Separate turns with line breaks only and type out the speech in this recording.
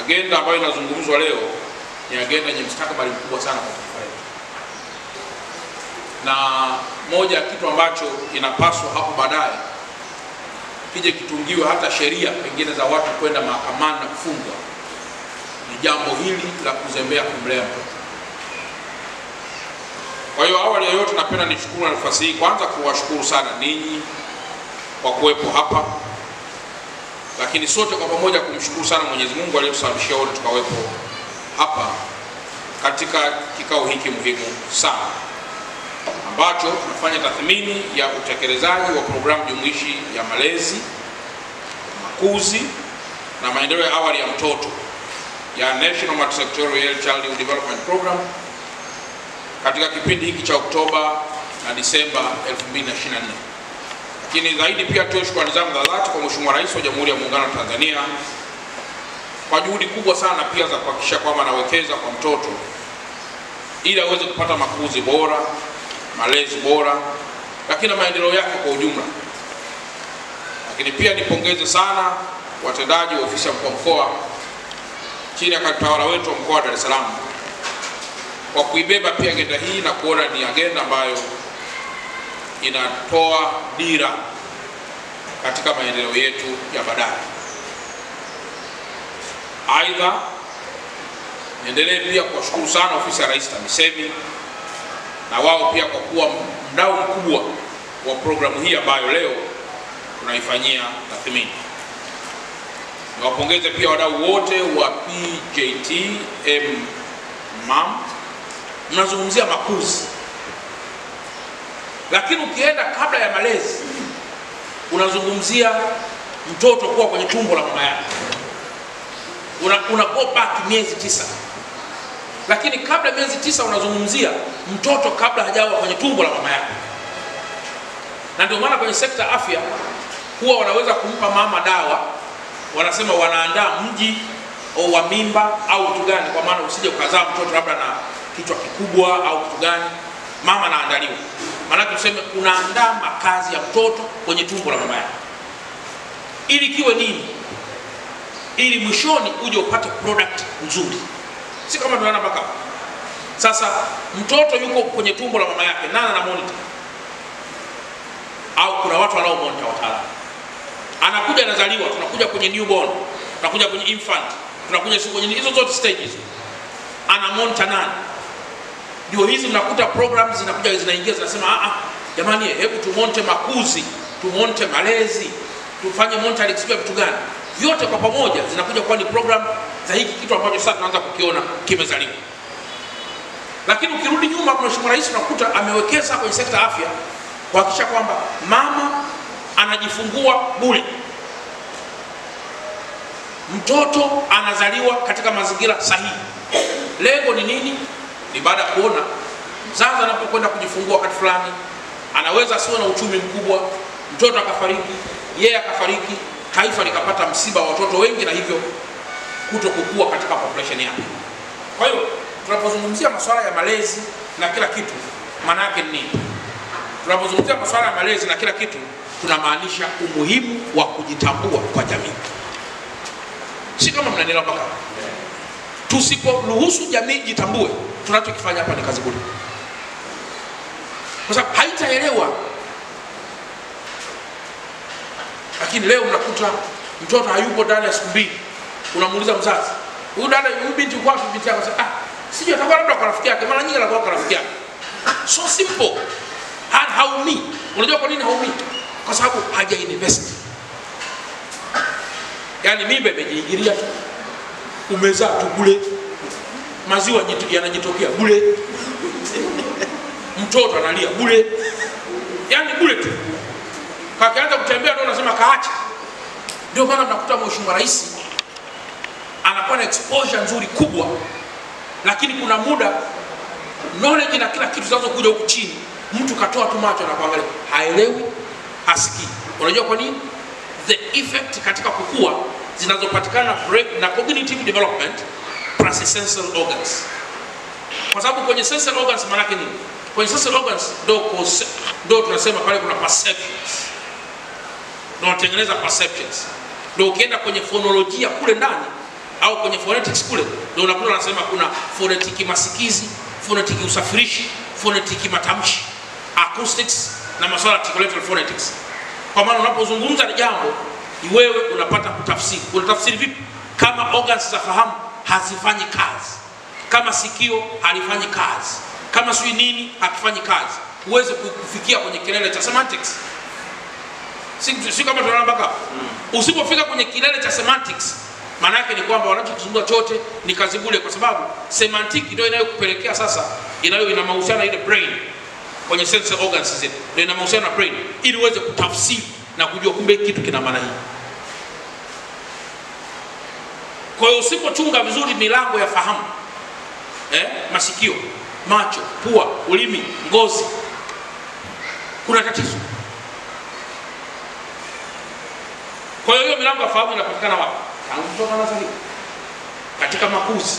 Agenda ambayo inazungumzwa leo ni agenda yenye mustakabali mkubwa sana kwa taifa letu, na moja ya kitu ambacho inapaswa hapo baadaye kije kitungiwe hata sheria pengine za watu kwenda mahakamani na kufungwa ni jambo hili la kuzembea kumlea mtoto. Kwa hiyo awali ya yote napenda nishukuru nafasi hii kwanza kuwashukuru sana ninyi kwa kuwepo hapa, lakini sote kwa pamoja kumshukuru sana Mwenyezi Mungu aliyetusababishia wote tukawepo hapa katika kikao hiki muhimu sana ambacho tunafanya tathmini ya utekelezaji wa programu jumuishi ya malezi, makuzi na maendeleo ya awali ya mtoto ya National Multisectoral Early Childhood Development Program katika kipindi hiki cha Oktoba na Disemba 2024. Lakini zaidi pia tuwe shukrani zangu za dhati kwa Mheshimiwa Rais wa Jamhuri ya Muungano wa Tanzania kwa juhudi kubwa sana pia za kuhakikisha kwamba anawekeza kwa mtoto ili aweze kupata makuzi bora, malezi bora, lakini maendeleo yake kwa ujumla. Lakini pia nipongeze sana watendaji wa ofisi ya mkoa chini ya katawala wetu wa mkoa wa Dar es Salaam kwa kuibeba pia agenda hii na kuona ni agenda ambayo inatoa dira katika maendeleo yetu ya baadaye. Aidha, niendelee pia kuwashukuru sana ofisi ya Rais TAMISEMI na wao pia kwa kuwa mdau mkubwa wa programu hii ambayo leo tunaifanyia tathmini. Niwapongeze pia wadau wote wa PJT-MAM. Mnazungumzia makuzi, lakini ukienda kabla ya malezi unazungumzia mtoto kuwa kwenye tumbo la mama yake, una go back miezi 9, lakini kabla ya miezi 9 unazungumzia mtoto kabla hajawa kwenye tumbo la mama yake. Na ndio maana kwenye sekta afya huwa wanaweza kumpa mama dawa, wanasema wanaandaa mji au wa mimba au kitu gani, kwa maana usije ukazaa mtoto labda na kichwa kikubwa au kitu gani, mama anaandaliwa. Maana tuseme unaandaa makazi ya mtoto kwenye tumbo la mama yake. Ili kiwe nini? Ili mwishoni uje upate product nzuri. Si kama tunaona mpaka sasa mtoto yuko kwenye tumbo la mama yake, nani ana monitor? Au kuna watu wanao monitor, wataalamu. Anakuja anazaliwa, tunakuja kwenye newborn, tunakuja kwenye infant, tunakuja kwenye hizo zote stages. Ana monitor nani? Ndio hizi mnakuta programs zinakuja zinaingia zinasema jamani, hebu tumonte makuzi, tumonte malezi, tufanye monitoring siku ya vitu gani. Vyote kwa pamoja zinakuja kwa ni program za hiki kitu ambacho sasa tunaanza kukiona kimezaliwa. Lakini ukirudi nyuma, Mheshimiwa Rais unakuta amewekeza kwenye sekta afya kuhakikisha kwamba mama anajifungua bure, mtoto anazaliwa katika mazingira sahihi. Lengo ni nini? Ni baada ya kuona mzazi anapokwenda kujifungua wakati fulani anaweza asiwe na uchumi mkubwa, mtoto akafariki, yeye akafariki, taifa likapata msiba wa watoto wengi na hivyo kutokukua katika population yake. Kwa hiyo tunapozungumzia masuala ya malezi na kila kitu, maana yake ni nini? Tunapozungumzia masuala ya malezi na kila kitu tunamaanisha umuhimu wa kujitambua kwa jamii. Si kama mnanielewa mpaka. Tusiporuhusu jamii jitambue, tunachokifanya hapa ni kazi bure. Kwa sababu haitaelewa. Lakini leo unakuta mtoto hayupo ndani ya siku 2. Unamuuliza mzazi, huyu dada, huyu binti yuko wapi? Binti yako sasa, sijui atakuwa labda kwa rafiki yake. Mara nyingi anakuwa kwa rafiki yake. So simple. Haumi. Unajua kwa nini haumi? Kwa sababu haja invest. Yaani mimi nimejiingilia tu. Umezaa tu bure. Maziwa yanajitokea bure. Mtoto analia bure. Yaani bure tu. Kakianza kutembea ndio unasema kaacha. Ndio maana mnakuta Mheshimiwa Rais anakuwa na exposure nzuri kubwa. Lakini kuna muda knowledge na kila kitu zinazokuja huku chini, mtu katoa tu macho na kuangalia, haelewi, hasikii. Unajua kwa nini? The effect katika kukua zinazopatikana na cognitive development plus sensory organs. Kwa sababu kwenye sensory organs maana yake nini? Kwenye sensory organs ndio tunasema pale kuna perceptions. Ndio tunatengeneza perceptions. Ndio ukienda kwenye phonology kule ndani au kwenye phonetics kule ndio unakuta wanasema kuna phonetiki masikizi, phonetiki usafirishi, phonetiki matamshi, acoustics na masuala ya articulatory phonetics. Kwa maana unapozungumza ni jambo, wewe unapata kutafsiri. Unatafsiri vipi? Kama organs za fahamu hazifanyi kazi, kama sikio halifanyi kazi, kama sui nini hakifanyi kazi, uweze kufikia kwenye kilele cha semantics. Si kama tunaona mpaka usipofika kwenye kilele cha semantics, maana yake ni kwamba wanachokizungumza chote ni kazi bure, kwa sababu semantic ndio inayokupelekea sasa, ina mahusiano na ile brain kwenye sensory organs zetu, ndio ina mahusiano na brain, ili uweze kutafsiri na kujua kumbe kitu kina maana hii. Kwa hiyo usipochunga vizuri milango ya fahamu, masikio, macho, pua, ulimi, ngozi, kuna tatizo. Kwa hiyo milango ya fahamu inapatikana wapi? Tangu kutoka nazaliwa, katika makuzi.